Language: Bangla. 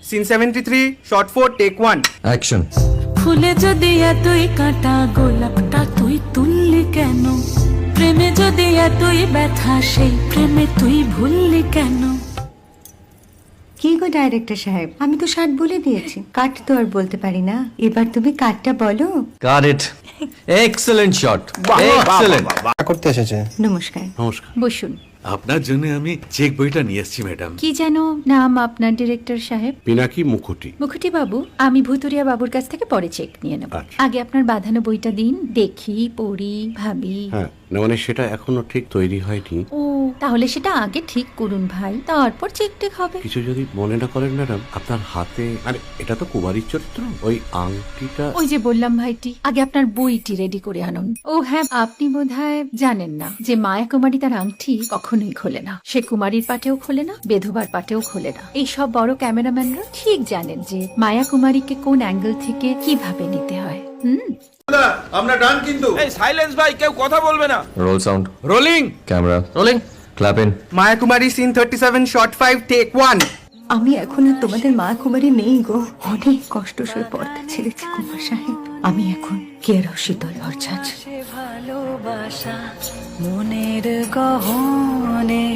Scene 73 short 4 take 1 action. ফুলে যদি এতই কাঁটা গোলাপটা তুই তুললি কেন? প্রেমে যদি এতই ব্যথা সেই প্রেমে তুই ভুললি কেন? কি গো ডাইরেক্টর সাহেব, আমি তো 60 বলে দিয়েছি, কাট তো আর বলতে পারি না, এবার তুমি কাটটা বলো। Got it. Excellent shot, excellent. করতে এসেছে। নমস্কার। নমস্কার। বসুন। আপনার জন্য আমি চেক বইটা নিয়ে এসেছি ম্যাডাম। কি যেন নাম আপনার ডিরেক্টর সাহেব? পিনাকি মুখোটি। মুখুটি বাবু, আমি ভুতুরিয়া বাবুর কাছ থেকে পরে চেক নিয়ে নেব। আচ্ছা। আগে আপনার বাঁধানো বইটা দিন, দেখি, পড়ি, ভাবি। হ্যাঁ, না মানে সেটা এখনো ঠিক তৈরি হয়নি। ও, তাহলে সেটা আগে ঠিক করুন ভাই, তারপর চেক টেক হবে। কিছু যদি মনে না করেন ম্যাডাম, আপনার হাতে, আরে এটা তো কুমারীর চরিত্র, ওই আংটিটা। ওই যে বললাম ভাইটি, আগে আপনার বইটি রেডি করে আনুন। ও হ্যাঁ, আপনি বোধহয় জানেন না যে মায়া কুমারী তার আংটি কখনোই খোলে না। সে কুমারীর পাটেও খোলে না, বেধবার পাটেও খোলে না। এই সব বড় ক্যামেরাম্যানরা ঠিক জানেন যে মায়া কুমারীকে কোন অ্যাঙ্গেল থেকে কিভাবে নিতে হয়। আমরা ডান কিন্তু। এই সাইলেন্স ভাই, কেউ কথা বলবে না। Roll sound, rolling. Camera rolling, clap in. Maya Kumari scene 37 shot 5 take 1 আমি এখন আর তোমাদের মা কুমারী নেই গো, অনেক কষ্ট সয়ে পর্দা ছেড়েছি কুমার সাহেব। আমি এখন কেরো শীতল ভরছাছ। ভালোবাসা মনের গহনে